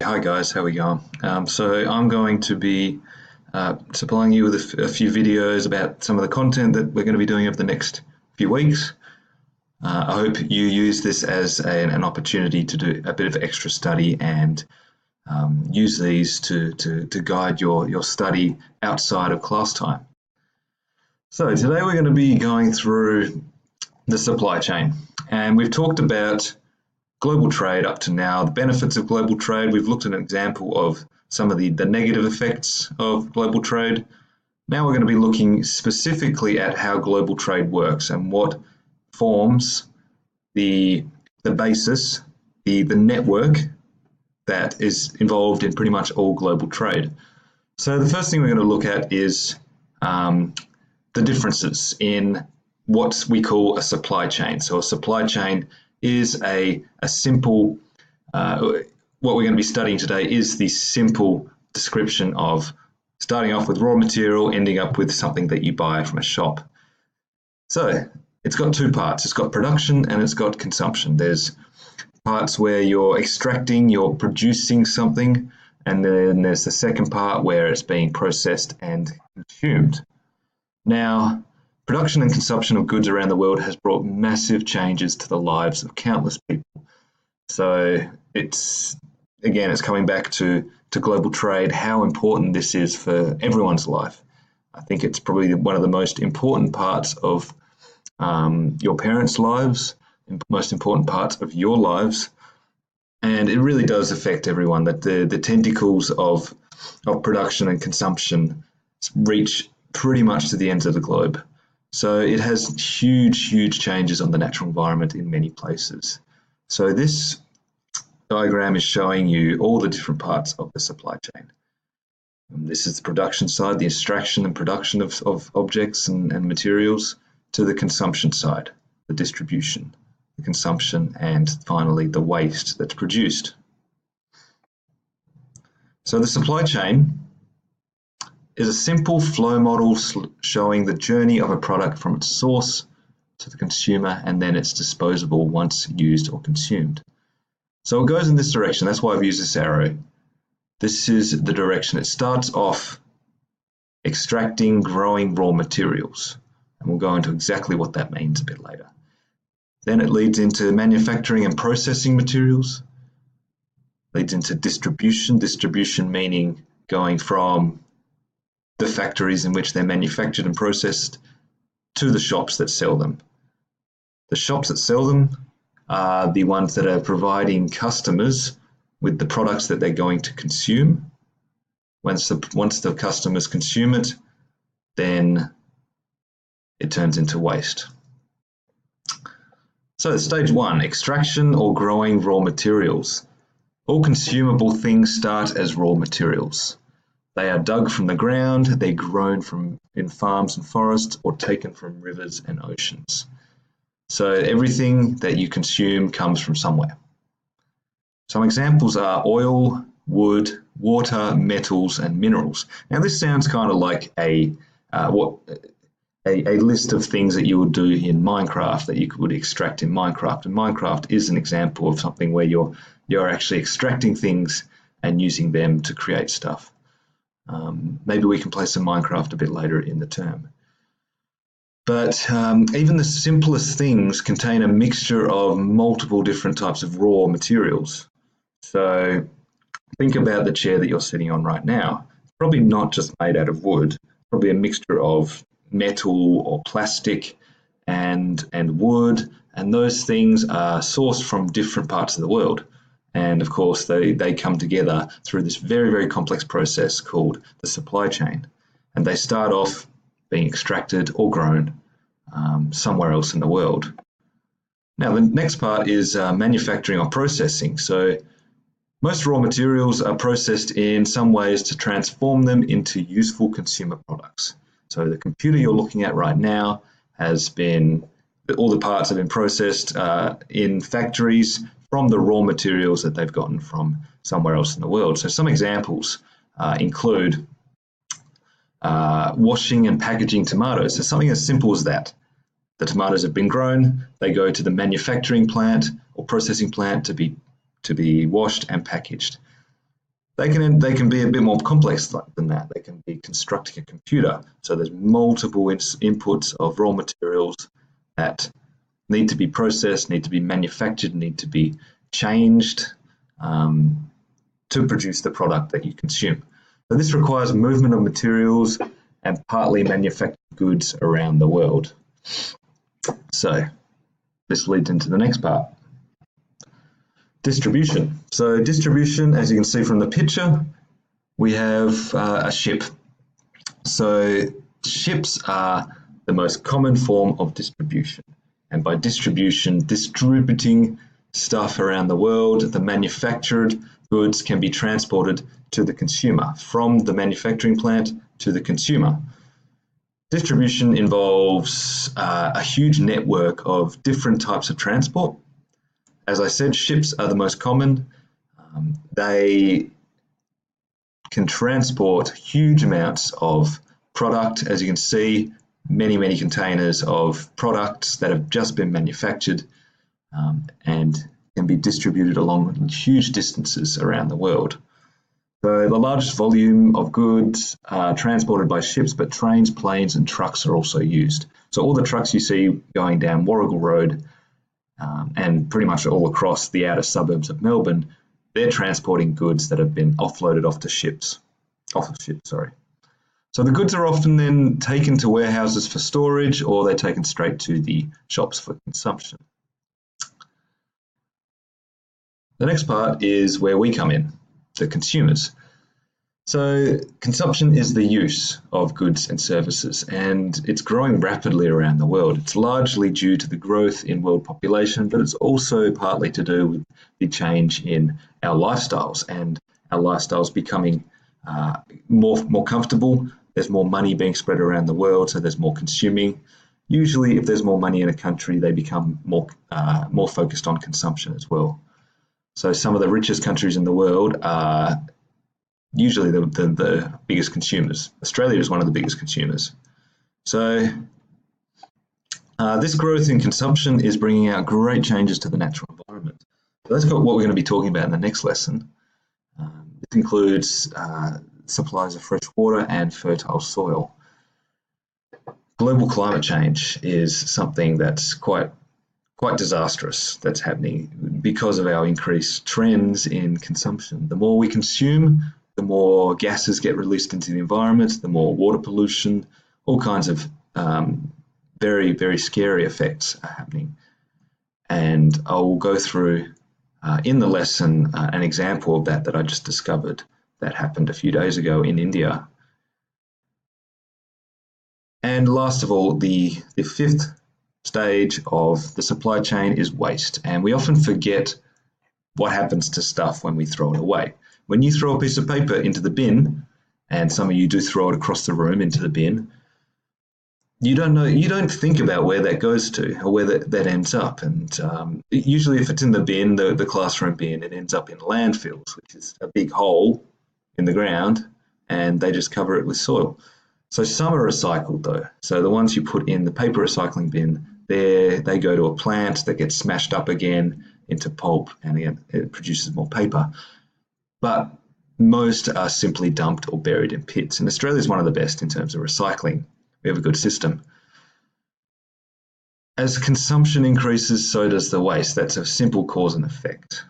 Hi guys, how we going? So I'm going to be supplying you with a few videos about some of the content that we're going to be doing over the next few weeks. I hope you use this as an opportunity to do a bit of extra study and use these to guide your study outside of class time. So today we're going to be going through the supply chain, and we've talked about global trade up to now, the benefits of global trade. We've looked at an example of some of the negative effects of global trade. Now we're going to be looking specifically at how global trade works and what forms the basis, the network that is involved in pretty much all global trade. So the first thing we're going to look at is the differences in what we call a supply chain. So a supply chain is a simple, what we're going to be studying today is the simple description of starting off with raw material, ending up with something that you buy from a shop. So it's got two parts. It's got production and it's got consumption. There's parts where you're extracting, you're producing something, and then there's the second part where it's being processed and consumed. Now, production and consumption of goods around the world has brought massive changes to the lives of countless people. So it's coming back to global trade, how important this is for everyone's life. I think it's probably one of the most important parts of your parents' lives, most important parts of your lives, and it really does affect everyone, that the tentacles of production and consumption reach pretty much to the ends of the globe. So it has huge changes on the natural environment in many places. So this diagram is showing you all the different parts of the supply chain. And this is the production side, the extraction and production of objects and materials, to the consumption side, the distribution, the consumption, and finally the waste that's produced. So the supply chain is a simple flow model showing the journey of a product from its source to the consumer and then its disposable once used or consumed. So it goes in this direction. That's why I've used this arrow. This is the direction. It starts off extracting, growing raw materials, and we'll go into exactly what that means a bit later. Then it leads into manufacturing and processing materials, leads into distribution meaning going from the factories in which they're manufactured and processed to the shops that sell them. The shops that sell them are the ones that are providing customers with the products that they're going to consume. Once the customers consume it, then it turns into waste. So stage one, extraction or growing raw materials. All consumable things start as raw materials. They are dug from the ground, they're grown in farms and forests, or taken from rivers and oceans. So everything that you consume comes from somewhere. Some examples are oil, wood, water, metals, and minerals. Now this sounds kind of like a list of things that you would do in Minecraft, that you would extract in Minecraft. And Minecraft is an example of something where you're actually extracting things and using them to create stuff. Maybe we can play some Minecraft a bit later in the term. But even the simplest things contain a mixture of multiple different types of raw materials. So think about the chair that you're sitting on right now. It's probably not just made out of wood, probably a mixture of metal or plastic and wood, and those things are sourced from different parts of the world. And of course, they come together through this very complex process called the supply chain. And they start off being extracted or grown somewhere else in the world. Now, the next part is manufacturing or processing. So most raw materials are processed in some ways to transform them into useful consumer products. So the computer you're looking at right now all the parts have been processed in factories from the raw materials that they've gotten from somewhere else in the world. So some examples include washing and packaging tomatoes. So something as simple as that. The tomatoes have been grown, they go to the manufacturing plant or processing plant to be washed and packaged. they can be a bit more complex than that. They can be constructing a computer. So there's multiple inputs of raw materials that need to be processed, need to be manufactured, need to be changed to produce the product that you consume. So this requires movement of materials and partly manufactured goods around the world. So this leads into the next part. Distribution. So distribution, as you can see from the picture, we have a ship. So ships are the most common form of distribution. And by distribution, distributing stuff around the world, the manufactured goods can be transported to the consumer, from the manufacturing plant to the consumer. Distribution involves a huge network of different types of transport. As I said, ships are the most common. They can transport huge amounts of product. As you can see, many, many containers of products that have just been manufactured and can be distributed along huge distances around the world. So the largest volume of goods are transported by ships, but trains, planes and trucks are also used. So all the trucks you see going down Warrigal Road and pretty much all across the outer suburbs of Melbourne, they're transporting goods that have been offloaded off of ships. So the goods are often then taken to warehouses for storage, or they're taken straight to the shops for consumption. The next part is where we come in, the consumers. So consumption is the use of goods and services, and it's growing rapidly around the world. It's largely due to the growth in world population, but it's also partly to do with the change in our lifestyles and our lifestyles becoming more comfortable. There's more money being spread around the world, so there's more consuming. Usually, if there's more money in a country, they become more focused on consumption as well. So some of the richest countries in the world are usually the biggest consumers. Australia is one of the biggest consumers. So this growth in consumption is bringing out great changes to the natural environment. So that's what we're going to be talking about in the next lesson. This includes supplies of fresh water and fertile soil. Global climate change is something that's quite disastrous that's happening because of our increased trends in consumption. The more we consume, the more gases get released into the environment, the more water pollution, all kinds of very, very scary effects are happening. And I'll go through in the lesson an example of that I just discovered that happened a few days ago in India. And last of all, the fifth stage of the supply chain is waste. And we often forget what happens to stuff when we throw it away. When you throw a piece of paper into the bin, and some of you do throw it across the room into the bin, you don't think about where that goes to or where that ends up. And usually if it's in the bin, the classroom bin, it ends up in landfills, which is a big hole in the ground, and they just cover it with soil. So some are recycled though. So the ones you put in the paper recycling bin, they go to a plant that gets smashed up again into pulp, and again, it produces more paper. But most are simply dumped or buried in pits. And Australia is one of the best in terms of recycling. We have a good system. As consumption increases, so does the waste. That's a simple cause and effect.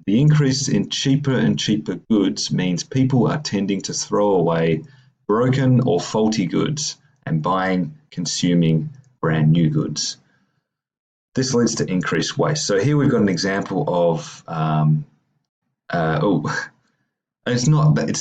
The increase in cheaper and cheaper goods means people are tending to throw away broken or faulty goods and consuming brand new goods. This leads to increased waste. So here we've got an example of it's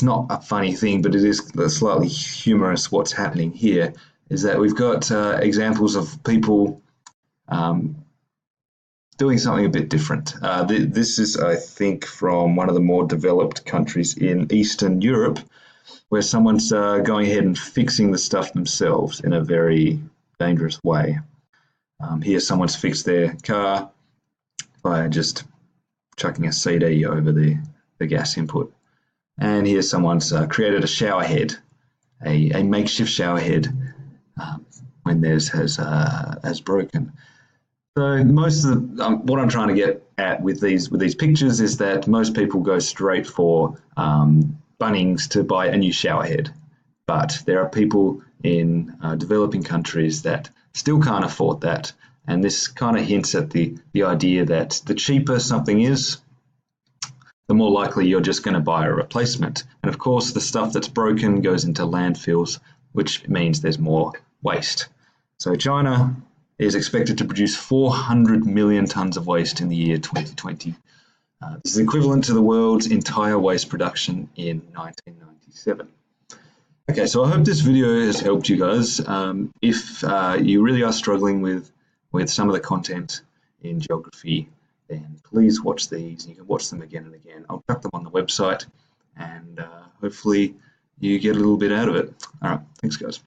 not a funny thing, but it is slightly humorous. What's happening here is that we've got examples of people doing something a bit different. This is, I think, from one of the more developed countries in Eastern Europe, where someone's going ahead and fixing the stuff themselves in a very dangerous way. Here, someone's fixed their car by just chucking a CD over the gas input. And here someone's created a shower head, a makeshift shower head when theirs has broken. So most of what I'm trying to get at with these pictures is that most people go straight for Bunnings to buy a new shower head, but there are people in developing countries that still can't afford that, and this kind of hints at the idea that the cheaper something is, the more likely you're just going to buy a replacement. And of course, the stuff that's broken goes into landfills, which means there's more waste. So China is expected to produce 400 million tons of waste in the year 2020. This is equivalent to the world's entire waste production in 1997. Okay, so I hope this video has helped you guys. If you really are struggling with some of the content in geography, then please watch these. You can watch them again and again. I'll chuck them on the website, and hopefully you get a little bit out of it. All right, thanks guys.